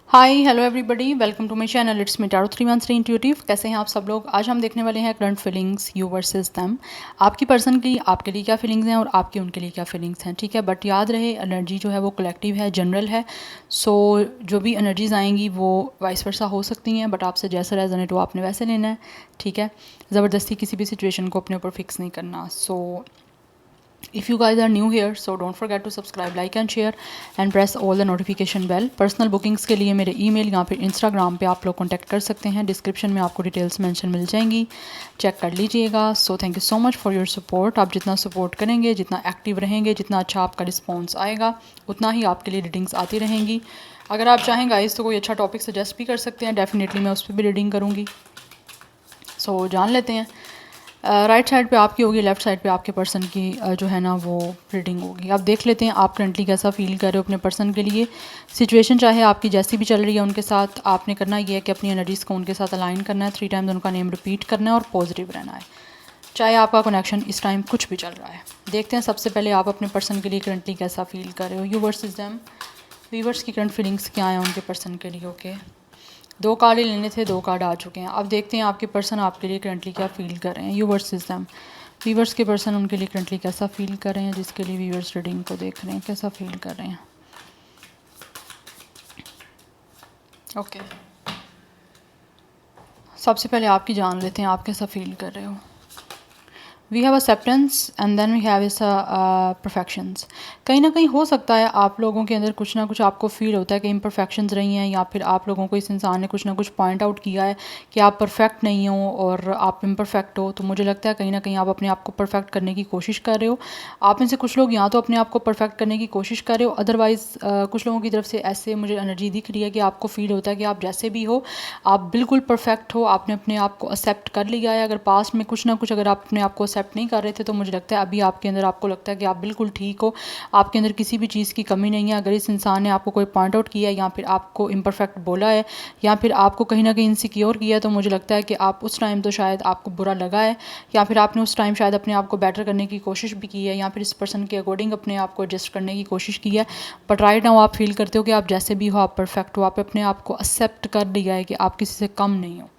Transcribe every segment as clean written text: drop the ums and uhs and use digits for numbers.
Hi hello everybody, welcome to my channel. It's me tarot 313 intuitive. कैसे हैं आप सब लोग? आज हम देखने वाले हैं current feelings you versus them. आपकी पर्सन की आपके लिए क्या फीलिंग्स हैं और आपकी उनके लिए क्या फीलिंग्स हैं, ठीक है। बट याद रहे, एनर्जी जो है वो कलेक्टिव है, जनरल है। सो जो भी एनर्जीज आएंगी वो वाइस वर्सा हो सकती हैं, बट आपसे जैसा रेजोनेट हो आपने वैसे लेना है, ठीक है। ज़बरदस्ती किसी भी सिचुएशन को अपने ऊपर फिक्स नहीं करना। सो if you guys are new here, so don't forget to subscribe, like and share and press all the notification bell. Personal bookings के लिए मेरे ईमेल या फिर इंस्टाग्राम पे आप लोग कॉन्टैक्ट कर सकते हैं। डिस्क्रिप्शन में आपको डिटेल्स मेंशन मिल जाएंगी, चेक कर लीजिएगा। So thank you so much for your support. आप जितना सपोर्ट करेंगे, जितना एक्टिव रहेंगे, जितना अच्छा आपका रिस्पॉन्स आएगा, उतना ही आपके लिए रीडिंग्स आती रहेंगी। अगर आप चाहें गाइस तो कोई अच्छा टॉपिक सजेस्ट भी कर सकते हैं, डेफिनेटली मैं उस पर भी रीडिंग करूँगी। सो जान लेते हैं। राइट साइड पे आपकी होगी, लेफ़्ट साइड पे आपके पर्सन की जो है ना वो रीडिंग होगी। अब देख लेते हैं आप करंटली कैसा फील कर रहे हो अपने पर्सन के लिए। सिचुएशन चाहे आपकी जैसी भी चल रही है उनके साथ, आपने करना ये है कि अपनी एनर्जीज़ को उनके साथ अलाइन करना है, 3 टाइम्स उनका नेम रिपीट करना है और पॉजिटिव रहना है, चाहे आपका कनेक्शन इस टाइम कुछ भी चल रहा है। देखते हैं सबसे पहले आप अपने पर्सन के लिए करंटली कैसा फील कर रहे हो। यू वर्सेस देम, वीवर्स की करंट फीलिंग्स क्या है उनके पर्सन के लिए। ओके, 2 कार्ड ही लेने थे, 2 कार्ड आ चुके हैं। अब देखते हैं आपके पर्सन आपके लिए करंटली क्या फील कर रहे हैं। यू वर्सेस देम, वीवर्स के पर्सन उनके लिए करंटली कैसा फील कर रहे हैं, जिसके लिए वीवर्स रीडिंग को देख रहे हैं, कैसा फील कर रहे हैं। ओके, सबसे पहले आपकी जान लेते हैं, आप कैसा फील कर रहे हो। We have acceptance and then we have imperfections. कहीं ना कहीं हो सकता है आप लोगों के अंदर कुछ ना कुछ आपको फील होता है कि इम्परफेक्शंस रही हैं, या फिर आप लोगों को इस इंसान ने कुछ ना कुछ पॉइंट आउट किया है कि आप परफेक्ट नहीं हो और आप इम्परफेक्ट हो। तो मुझे लगता है कहीं ना कहीं आप अपने आप को परफेक्ट करने की कोशिश कर रहे हो। आप में से कुछ लोग या तो अपने आप को परफेक्ट करने की कोशिश कर रहे हो, अदरवाइज़ कुछ लोगों की तरफ से ऐसे मुझे एनर्जी दिख रही है कि आपको फील होता है कि आप जैसे भी हो आप बिल्कुल परफेक्ट हो, आपने अपने आप को एक्सेप्ट कर लिया है। अगर पास्ट में कुछ ना कुछ अगर आप अपने आप को एक्सेप्ट नहीं कर रहे थे तो मुझे लगता है अभी आपके अंदर आपको लगता है कि आप बिल्कुल ठीक हो, आपके अंदर किसी भी चीज़ की कमी नहीं है। अगर इस इंसान ने आपको कोई पॉइंट आउट किया है या फिर आपको इम्परफेक्ट बोला है या फिर आपको कहीं ना कहीं इनसिक्योर किया है, तो मुझे लगता है कि आप उस टाइम तो शायद आपको बुरा लगा है, या फिर आपने उस टाइम शायद अपने आप को बेटर करने की कोशिश भी की है, या फिर इस पर्सन के अकॉर्डिंग अपने आप को एडजस्ट करने की कोशिश की है। बट राइट नाउ आप फील करते हो कि आप जैसे भी हो आप परफेक्ट हो, आप अपने आप को एक्सेप्ट कर लिया है कि आप किसी से कम नहीं हो।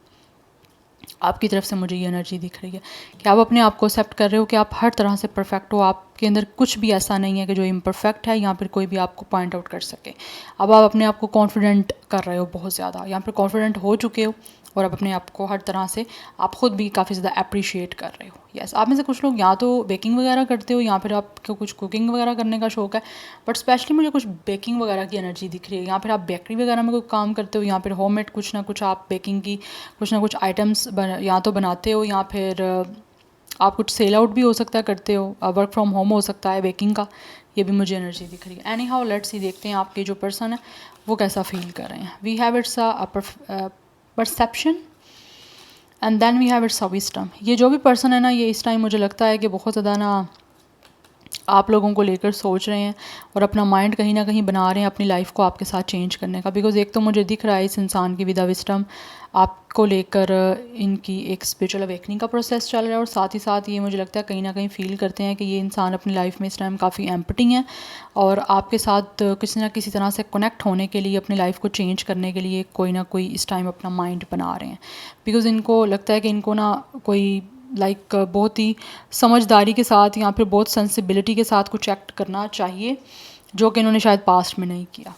आपकी तरफ से मुझे ये एनर्जी दिख रही है कि आप अपने आप को एक्सेप्ट कर रहे हो कि आप हर तरह से परफेक्ट हो, आपके अंदर कुछ भी ऐसा नहीं है कि जो इम्परफेक्ट है या फिर कोई भी आपको पॉइंट आउट कर सके। अब आप अपने आप को कॉन्फिडेंट कर रहे हो बहुत ज़्यादा, या फिर कॉन्फिडेंट हो चुके हो और अब अपने आप को हर तरह से आप ख़ुद भी काफ़ी ज़्यादा अप्रिशिएट कर रहे हो। यस, आप में से कुछ लोग या तो बेकिंग वगैरह करते हो या फिर आपको कुछ कुकिंग वगैरह करने का शौक है, बट स्पेशली मुझे कुछ बेकिंग वगैरह की एनर्जी दिख रही है। या फिर आप बेकरी वगैरह में कोई काम करते हो, या फिर होममेड कुछ ना कुछ आप बेकिंग की कुछ ना कुछ आइटम्स या तो बनाते हो, या फिर आप कुछ सेल आउट भी हो सकता है करते हो, वर्क फ्रॉम होम हो सकता है बेकिंग का। ये भी मुझे एनर्जी दिख रही है। एनी हाउ लेट्स सी, देखते हैं आपके जो पर्सन है वो कैसा फील कर रहे हैं। We have it's a perception and then we have it's a wisdom. ये जो भी पर्सन है ना, ये इस टाइम मुझे लगता है कि बहुत ज़्यादा ना आप लोगों को लेकर सोच रहे हैं और अपना माइंड कहीं ना कहीं बना रहे हैं अपनी लाइफ को आपके साथ चेंज करने का। बिकॉज एक तो मुझे दिख रहा है इस इंसान की विद विस्डम आपको लेकर इनकी एक स्पिरिचुअल अवेकनिंग का प्रोसेस चल रहा है, और साथ ही साथ ये मुझे लगता है कहीं ना कहीं फील करते हैं कि ये इंसान अपनी लाइफ में इस टाइम काफ़ी एम्पटी है और आपके साथ किसी ना किसी तरह से कनेक्ट होने के लिए, अपनी लाइफ को चेंज करने के लिए कोई ना कोई इस टाइम अपना माइंड बना रहे हैं। बिकॉज इनको लगता है कि इनको ना कोई बहुत ही समझदारी के साथ या फिर बहुत सेंसिबिलिटी के साथ कुछ एक्ट करना चाहिए, जो कि इन्होंने शायद पास्ट में नहीं किया।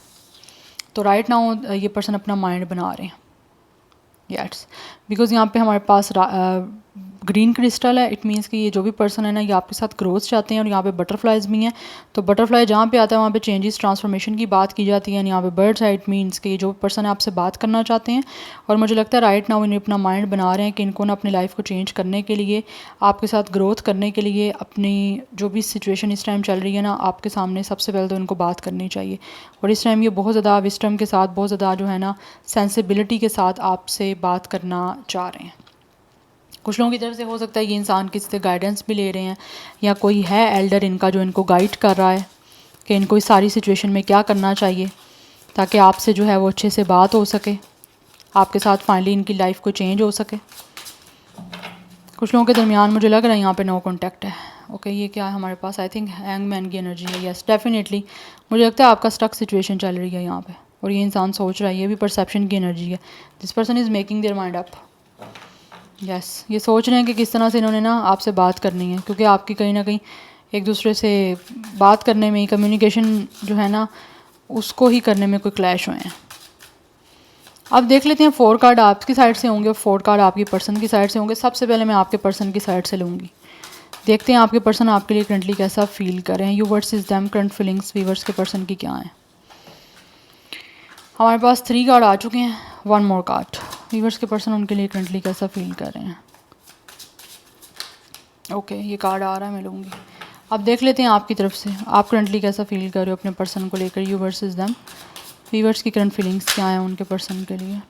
तो राइट नाउ ये पर्सन अपना माइंड बना रहे हैं। यस, बिकॉज यहाँ पे हमारे पास ग्रीन क्रिस्टल है। इट मीन्स कि ये जो भी पर्सन है ना, ये आपके साथ ग्रोथ चाहते हैं, और यहाँ पे बटरफ्लाइज भी हैं। तो बटरफ्लाई जहाँ पे आता है वहाँ पे चेंजेस ट्रांसफॉर्मेशन की बात की जाती है। यहाँ पे बर्ड्स है, इट मीन्स कि ये जो पर्सन है आपसे बात करना चाहते हैं। और मुझे लगता है राइट नाउ इन्हें अपना माइंड बना रहे हैं कि इनको ना अपनी लाइफ को चेंज करने के लिए, आपके साथ ग्रोथ करने के लिए, अपनी जो भी सिचुएशन इस टाइम चल रही है ना आपके सामने, सबसे पहले तो इनको बात करनी चाहिए। और इस टाइम ये बहुत ज़्यादा विस्डम के साथ, बहुत ज़्यादा जो है ना सेंसिबिलिटी के साथ आपसे बात करना चाह रहे हैं। कुछ लोगों की तरफ से हो सकता है ये इंसान किसी से गाइडेंस भी ले रहे हैं, या कोई है एल्डर इनका जो इनको गाइड कर रहा है कि इनको इस सारी सिचुएशन में क्या करना चाहिए, ताकि आपसे जो है वो अच्छे से बात हो सके, आपके साथ फाइनली इनकी लाइफ को चेंज हो सके। कुछ लोगों के दरमियान मुझे लग रहा है यहाँ पे नो कॉन्टैक्ट है। ओके, ये क्या है हमारे पास? आई थिंक हैंगमैन की एनर्जी है। यस, डेफिनेटली मुझे लगता है आपका स्टक सिचुएशन चल रही है यहाँ पे। और ये इंसान सोच रहा है, ये भी परसेप्शन की एनर्जी है। This person is making their mind up. Yes, ये सोच रहे हैं कि किस तरह से इन्होंने ना आपसे बात करनी है, क्योंकि आपकी कहीं ना कहीं एक दूसरे से बात करने में, कम्युनिकेशन जो है ना उसको ही करने में कोई क्लैश हुए हैं। अब देख लेते हैं 4 कार्ड आपकी साइड से होंगे और 4 कार्ड आपकी पर्सन की साइड से होंगे। सबसे पहले मैं आपके पर्सन की साइड से लूँगी। देखते हैं आपके पर्सन आपके लिए करंटली कैसा फील कर रहे हैं। You versus them, current feelings viewers के पर्सन की क्या है। हमारे पास 3 कार्ड आ चुके हैं, 1 मोर कार्ड। वीवर्स के पर्सन उनके लिए करंटली कैसा फील कर रहे हैं। ओके, ये कार्ड आ रहा है, मैं लूँगी। अब देख लेते हैं आपकी तरफ से आप करंटली कैसा फील कर रहे हो अपने पर्सन को लेकर। यू वर्सेस देम, वीवर्स की करंट फीलिंग्स क्या है उनके पर्सन के लिए।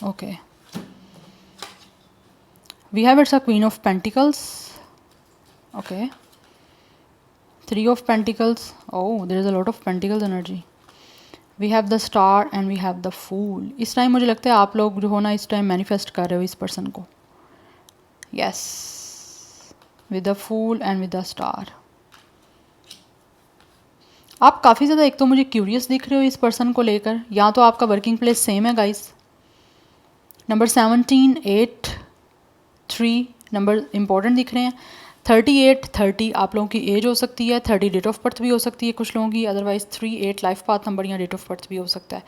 Okay, we have it's a Queen of Pentacles. Okay, 3 of Pentacles. Oh, there is a lot of Pentacles energy. We have the Star and we have the Fool. इस time मुझे लगता है आप लोग जो हो ना इस टाइम मैनिफेस्ट कर रहे हो इस पर्सन को। Yes, with the Fool and with the Star. आप काफ़ी ज़्यादा एक तो मुझे क्यूरियस दिख रहे हो इस पर्सन को लेकर, या तो आपका वर्किंग प्लेस सेम है गाइस। नंबर 17, 8, 3 नंबर इंपॉर्टेंट दिख रहे हैं। 38, 30 आप लोगों की एज हो सकती है, 30 डेट ऑफ बर्थ भी हो सकती है कुछ लोगों की, अदरवाइज 3, 8 लाइफ पाथ नंबर या डेट ऑफ बर्थ भी हो सकता है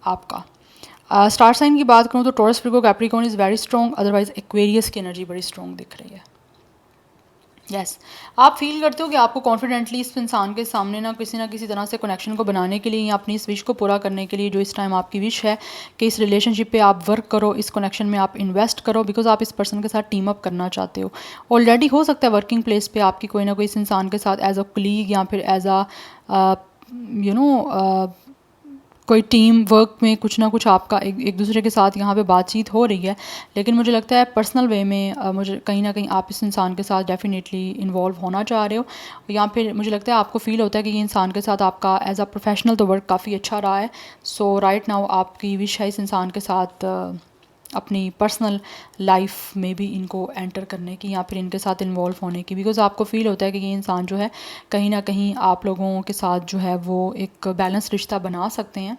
आपका। स्टार साइन की बात करूँ तो taurus, Virgo, Capricorn is very strong, otherwise Aquarius की एनर्जी बड़ी स्ट्रॉन्ग दिख रही है। यस, आप फील करते हो कि आपको कॉन्फिडेंटली इस इंसान के सामने ना किसी तरह से कनेक्शन को बनाने के लिए या अपनी इस विश को पूरा करने के लिए, जो इस टाइम आपकी विश है कि इस रिलेशनशिप पे आप वर्क करो, इस कनेक्शन में आप इन्वेस्ट करो, बिकॉज आप इस पर्सन के साथ टीम अप करना चाहते हो। ऑलरेडी हो सकता है वर्किंग प्लेस पे आपकी कोई ना कोई इस इंसान के साथ एज अ कलीग या फिर एज अ कोई टीम वर्क में कुछ ना कुछ आपका एक दूसरे के साथ यहाँ पे बातचीत हो रही है। लेकिन मुझे लगता है पर्सनल वे में मुझे कहीं ना कहीं आप इस इंसान के साथ डेफिनेटली इन्वॉल्व होना चाह रहे हो, या फिर मुझे लगता है आपको फील होता है कि ये इंसान के साथ आपका एज अ प्रोफेशनल तो वर्क काफ़ी अच्छा रहा है। सो राइट नाउ आपकी विश है इस इंसान के साथ अपनी पर्सनल लाइफ में भी इनको एंटर करने की या फिर इनके साथ इन्वॉल्व होने की, बिकॉज़ आपको फील होता है कि ये इंसान जो है कहीं ना कहीं आप लोगों के साथ जो है वो एक बैलेंस रिश्ता बना सकते हैं।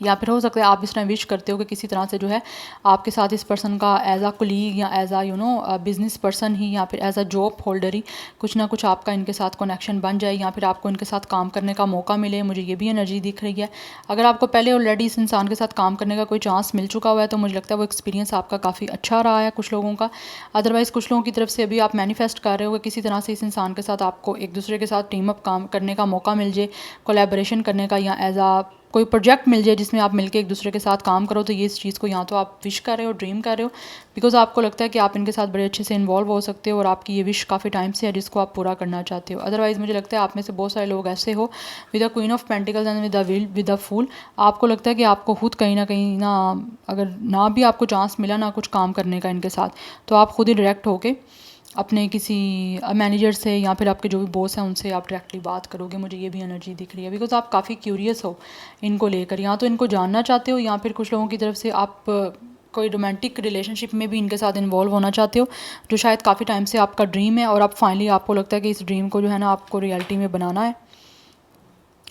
या फिर हो सकता है आप इस टाइम विश करते हो कि किसी तरह से जो है आपके साथ इस पर्सन का एज आ कोलीग या एज आ बिजनेस पर्सन ही या फिर एज अ जॉब होल्डर ही कुछ ना कुछ आपका इनके साथ कनेक्शन बन जाए, या फिर आपको इनके साथ काम करने का मौका मिले। मुझे ये भी एनर्जी दिख रही है। अगर आपको पहले ऑलरेडी इस इंसान के साथ काम करने का कोई चांस मिल चुका हुआ है तो मुझे लगता है वो एक्सपीरियंस आपका काफ़ी अच्छा रहा है कुछ लोगों का। अदरवाइज़ कुछ लोगों की तरफ से अभी आप मैनिफेस्ट कर रहे हो कि किसी तरह से इस इंसान के साथ आपको एक दूसरे के साथ टीम अप काम करने का मौका मिल जाए, कोलैबोरेशन करने का, या एज आ कोई प्रोजेक्ट मिल जाए जिसमें आप मिलके एक दूसरे के साथ काम करो। तो ये इस चीज़ को या तो आप विश कर रहे हो, ड्रीम कर रहे हो, बिकॉज आपको लगता है कि आप इनके साथ बड़े अच्छे से इन्वॉल्व हो सकते हो और आपकी ये विश काफ़ी टाइम से है जिसको आप पूरा करना चाहते हो। अदरवाइज़ मुझे लगता है आप में से बहुत सारे लोग ऐसे हो with the queen of pentacles and with the fool, आपको लगता है कि आपको खुद कहीं ना अगर ना भी आपको चांस मिला ना कुछ काम करने का इनके साथ, तो आप खुद ही डायरेक्ट होके अपने किसी मैनेजर से या फिर आपके जो भी बॉस हैं उनसे आप डायरेक्टली बात करोगे। मुझे ये भी एनर्जी दिख रही है, बिकॉज आप काफ़ी क्यूरियस हो इनको लेकर, या तो इनको जानना चाहते हो या फिर कुछ लोगों की तरफ से आप कोई रोमांटिक रिलेशनशिप में भी इनके साथ इन्वॉल्व होना चाहते हो, जो शायद काफ़ी टाइम से आपका ड्रीम है और अब फाइनली आपको लगता है कि इस ड्रीम को जो है ना आपको रियलिटी में बनाना है।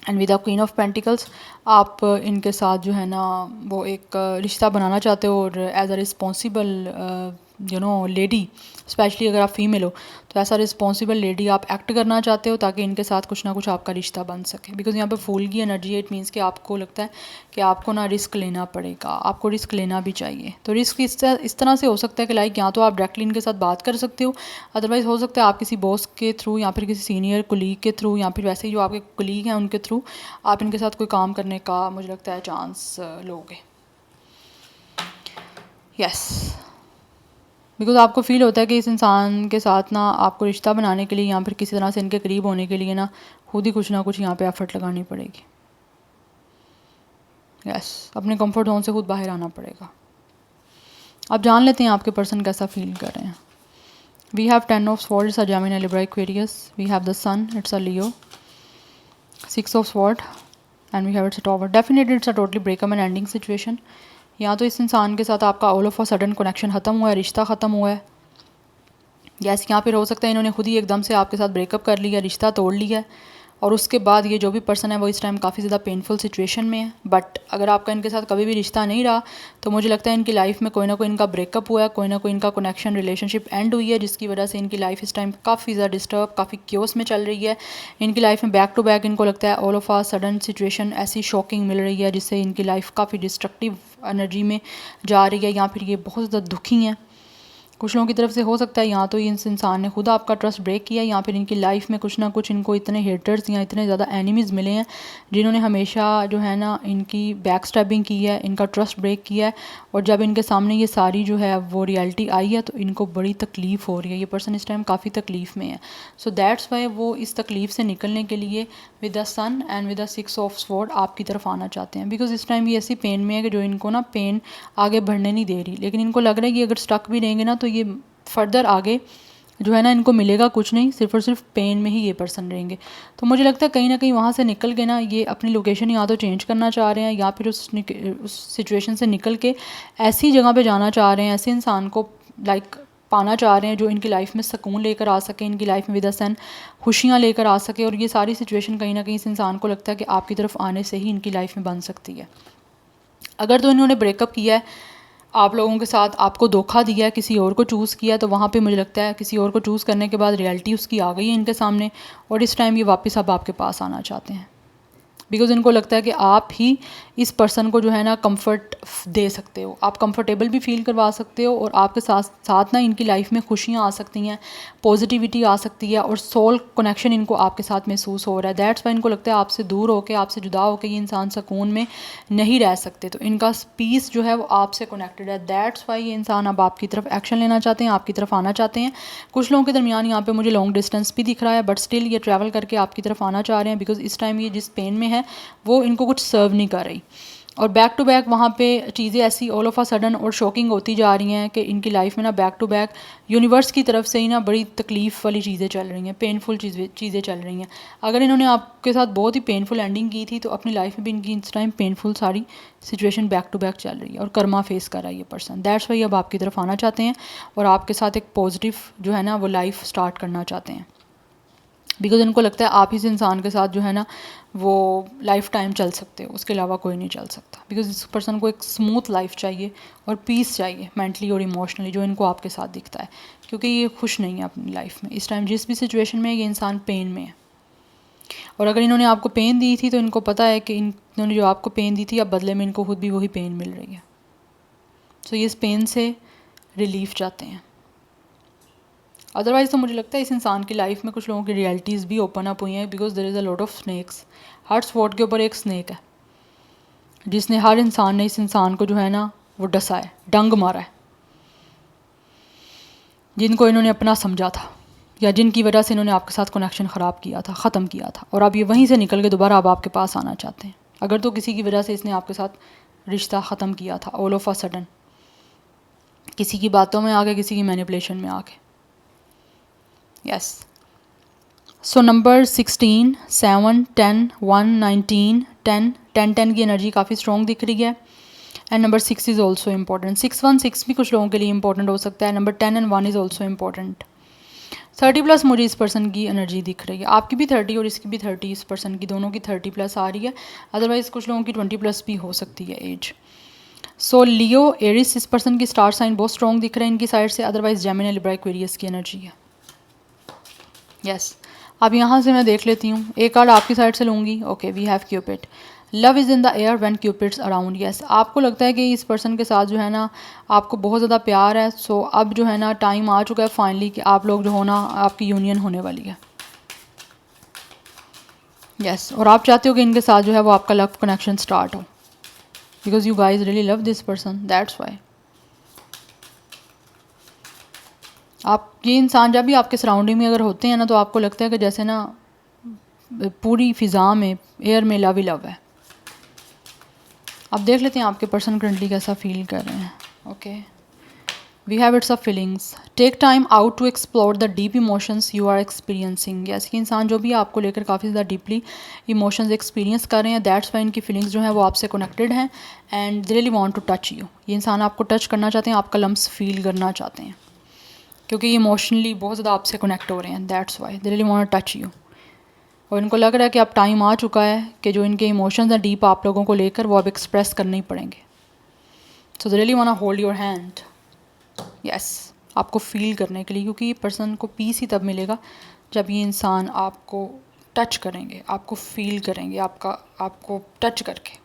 And with the queen of pentacles आप इनके साथ जो है ना वो एक रिश्ता बनाना चाहते हो, और as a responsible lady, specially अगर आप फीमेल हो तो ऐसा रिस्पॉन्सिबल लेडी आप एक्ट करना चाहते हो ताकि इनके साथ कुछ ना कुछ आपका रिश्ता बन सके। बिकॉज यहाँ पे फूल की एनर्जी है, इट मीन्स कि आपको लगता है कि आपको ना रिस्क लेना पड़ेगा, आपको रिस्क लेना भी चाहिए। तो रिस्क इस तरह से हो सकता है कि लाइक या तो आप डायरेक्टली इनके साथ बात कर सकते हो, अदरवाइज़ हो सकता है आप किसी बॉस के थ्रू या फिर किसी सीनियर कोलीग के थ्रू या फिर वैसे ही जो आपके कोलीग हैं उनके थ्रू आप इनके साथ कोई काम करने का मुझे लगता है चांस लोगे। यस, बिकॉज आपको फील होता है कि इस इंसान के साथ ना आपको रिश्ता बनाने के लिए या फिर किसी तरह से इनके करीब होने के लिए ना खुद ही कुछ ना कुछ यहाँ पे एफर्ट लगानी पड़ेगी। यस, अपने कंफर्ट जोन से खुद बाहर आना पड़ेगा। अब जान लेते हैं आपके पर्सन कैसा फील कर रहे हैं। We have 10 of sword, it's a Gemini, Libra, Aquarius. We have the sun, it's a Leo. 6 of sword and we have it's a tower. Definitely it's a totally breakup and ending situation. या तो इस इंसान के साथ आपका all of a sudden connection ख़त्म हुआ है, रिश्ता ख़त्म हुआ है। यस, यहाँ पर हो सकता है इन्होंने खुद ही एकदम से आपके साथ ब्रेकअप कर लिया, रिश्ता तोड़ लिया है, और उसके बाद ये जो भी पर्सन है वो इस टाइम काफ़ी ज़्यादा पेनफुल सिचुएशन में है। बट अगर आपका इनके साथ कभी भी रिश्ता नहीं रहा तो मुझे लगता है इनकी लाइफ में कोई ना कोई इनका ब्रेकअप हुआ है, कोई ना कोई इनका कनेक्शन रिलेशनशिप एंड हुई है, जिसकी वजह से इनकी लाइफ इस टाइम काफ़ी ज़्यादा डिस्टर्ब, काफ़ी क्योस में चल रही है। इनकी लाइफ में बैक टू बैक इनको लगता है all of a sudden situation ऐसी शॉकिंग मिल रही है जिससे इनकी लाइफ काफ़ी डिस्ट्रक्टिव एनर्जी में जा रही है, या फिर ये बहुत ज़्यादा दुखी हैं। कुछ लोगों की तरफ से हो सकता है या तो इस इंसान ने खुद आपका ट्रस्ट ब्रेक किया, या फिर इनकी लाइफ में कुछ ना कुछ इनको इतने हेटर्स या इतने ज़्यादा एनिमीज़ मिले हैं जिन्होंने हमेशा जो है ना इनकी बैक स्टैबिंग की है, इनका ट्रस्ट ब्रेक किया है, और जब इनके सामने ये सारी जो है वो रियलिटी आई है तो इनको बड़ी तकलीफ़ हो रही है। ये पर्सन इस टाइम काफ़ी तकलीफ़ में है। सो दैट्स वाई वो इस तकलीफ़ से निकलने के लिए with the sun and with the 6 of sword आपकी तरफ आना चाहते हैं, बिकॉज इस टाइम ये ऐसी पेन में है कि जो इनको ना पेन आगे बढ़ने नहीं दे रही। लेकिन इनको लग रहा है कि अगर स्टक भी रहेंगे ना तो ये फर्दर आगे जो है ना इनको मिलेगा कुछ नहीं, सिर्फ और सिर्फ पेन में ही ये पर्सन रहेंगे। तो मुझे लगता है कहीं ना कहीं वहाँ से निकल के ना ये अपनी लोकेशन या तो चेंज करना चाह रहे हैं, या फिर उस सिचुएशन से निकल के ऐसी जगह पे जाना चाह रहे हैं, ऐसे इंसान को लाइक पाना चाह रहे हैं जो इनकी लाइफ में सुकून लेकर आ सके, इनकी लाइफ में विद सन खुशियाँ लेकर आ सके। और ये सारी सिचुएशन कहीं ना कहीं इस इंसान को लगता है कि आपकी तरफ आने से ही इनकी लाइफ में बन सकती है। अगर तो इन्होंने ब्रेकअप किया है आप लोगों के साथ, आपको धोखा दिया है, किसी और को चूज़ किया, तो वहाँ पे मुझे लगता है किसी और को चूज़ करने के बाद रियलिटी उसकी आ गई है इनके सामने, और इस टाइम ये वापस अब आपके पास आना चाहते हैं, बिकॉज़ इनको लगता है कि आप ही इस पर्सन को जो है ना कंफर्ट दे सकते हो, आप कंफर्टेबल भी फील करवा सकते हो, और आपके साथ साथ ना इनकी लाइफ में खुशियाँ आ सकती हैं, पॉजिटिविटी आ सकती है, और सोल कनेक्शन इनको आपके साथ महसूस हो रहा है। दैट्स वाई इनको लगता है आपसे दूर होकर, आपसे जुदा होकर ये इंसान सुकून में नहीं रह सकते, तो इनका पीस जो है वो आपसे कनेक्टेड है। दैट्स वाई ये इंसान अब आपकी तरफ एक्शन लेना चाहते हैं, आपकी तरफ आना चाहते हैं। कुछ लोगों के दरमियान यहाँ पे मुझे लॉन्ग डिस्टेंस भी दिख रहा है, बट स्टिल ये ट्रैवल करके आपकी तरफ आना चाह रहे हैं, बिकॉज इस टाइम ये जिस पेन में है वो इनको कुछ सर्व नहीं कर रही, और बैक टू बैक वहाँ पे चीज़ें ऐसी ऑल ऑफ अ सडन और शॉकिंग होती जा रही हैं कि इनकी लाइफ में ना बैक टू बैक यूनिवर्स की तरफ से ही ना बड़ी तकलीफ़ वाली चीज़ें चल रही हैं, पेनफुल चीज़ें चल रही हैं। अगर इन्होंने आपके साथ बहुत ही पेनफुल एंडिंग की थी तो अपनी लाइफ में भी इनकी इस टाइम पेनफुल सारी सिचुएशन बैक टू बैक चल रही है, और कर्मा फेस कर रहा है ये पर्सन। दैट्स वाई अब आपकी तरफ आना चाहते हैं और आपके साथ एक पॉजिटिव जो है ना वो लाइफ स्टार्ट करना चाहते हैं, बिकॉज इनको लगता है आप इस इंसान के साथ जो है ना वो लाइफ टाइम चल सकते हो, उसके अलावा कोई नहीं चल सकता, बिकॉज इस पर्सन को एक स्मूथ लाइफ चाहिए और पीस चाहिए मेंटली और इमोशनली, जो इनको आपके साथ दिखता है, क्योंकि ये खुश नहीं है अपनी लाइफ में इस टाइम। जिस भी सिचुएशन में ये इंसान पेन में है, और अगर इन्होंने आपको पेन दी थी तो इनको पता है कि इन्होंने जो आपको पेन दी थी अब बदले में इनको खुद भी वही पेन मिल रही है। सो ये इस पेन से रिलीफ चाहते हैं। अदरवाइज़ तो मुझे लगता है इस इंसान की लाइफ में कुछ लोगों की रियलिटीज़ भी ओपन अप हुई हैं, because there is a lot of snakes. हर स्वॉर्ड के ऊपर एक स्नेक है जिसने हर इंसान ने इस इंसान को जो है ना वो डसा है, डंग मारा है, जिनको इन्होंने अपना समझा था या जिनकी वजह से इन्होंने आपके साथ कनेक्शन ख़राब किया था, ख़त्म किया था, और अब ये वहीं से निकल के दोबारा अब आपके पास आना चाहते हैं। अगर तो किसी की वजह से इसने आपके साथ रिश्ता ख़त्म किया था ऑल ऑफ अ सडन, किसी की बातों में आके, किसी की मैनिपुलेशन में आके। यस, सो नंबर 16, 7, 10, 1, 19, 10, 10, 10 की एनर्जी काफ़ी स्ट्रॉन्ग दिख रही है, and number 6 is also important. 6, 1, 6 भी कुछ लोगों के लिए इंपॉर्टेंट हो सकता है। Number 10 and 1 is also important. 30+ मुझे इस पर्सन की एनर्जी दिख रही है, आपकी भी 30 और इसकी भी 30, इस पर्सन की दोनों की 30+ आ रही है। अदरवाइज़ कुछ लोगों की 20+ भी हो सकती है एज। सो लियो, एरिस, इस पर्सन की स्टार साइन बहुत स्ट्रॉन्ग दिख रहा है इनकी साइड से। अदरवाइज जेमिनी, लिब्रा, एक्वेरियस की एनर्जी है। यस, अब यहाँ से मैं देख लेती हूँ, एक कार्ड आपकी साइड से लूँगी। Okay, we have cupid. Love is in the air when cupid's around. Yes, आपको लगता है कि इस पर्सन के साथ जो है ना आपको बहुत ज़्यादा प्यार है। सो अब जो है ना टाइम आ चुका है फाइनली कि आप लोग जो हो ना आपकी यूनियन होने वाली है। यस, और आप चाहते हो कि इनके साथ जो है वो आपका लव कनेक्शन स्टार्ट हो, because you guys really love this person, that's why. आप ये इंसान जब भी आपके सराउंडिंग में अगर होते हैं ना तो आपको लगता है कि जैसे ना पूरी फ़िज़ा में, एयर में लव ही लव है। अब देख लेते हैं आपके पर्सन करंटली कैसा फील कर रहे हैं। Okay, we have it's a feelings, take time out to explore the deep emotions you are experiencing. जैसे कि इंसान जो भी आपको लेकर काफ़ी ज़्यादा डीपली इमोशंस एक्सपीरियंस कर रहे हैं, दैट्स वाई इनकी फीलिंग्स जो हैं वो आपसे कनेक्टेड हैं and they really want to touch you. ये इंसान आपको टच करना चाहते हैं, आपका लम्स फील करना चाहते हैं, क्योंकि ये इमोशनली बहुत ज़्यादा आपसे कनेक्ट हो रहे हैं, that's why they really want to touch you. और इनको लग रहा है कि अब टाइम आ चुका है कि जो इनके इमोशंस हैं डीप आप लोगों को लेकर, वो अब एक्सप्रेस करने ही पड़ेंगे। So they really want to hold your hand, yes, आपको फील करने के लिए, क्योंकि ये पर्सन को पीस ही तब मिलेगा जब ये इंसान आपको टच करेंगे, आपको फील करेंगे, आपको टच करके।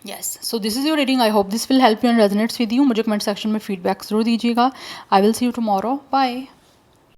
Yes, so this is your reading. I hope this will help you and resonates with you. मुझे कमेंट सेक्शन में फीडबैक ज़रूर दीजिएगा। I will see you tomorrow, bye.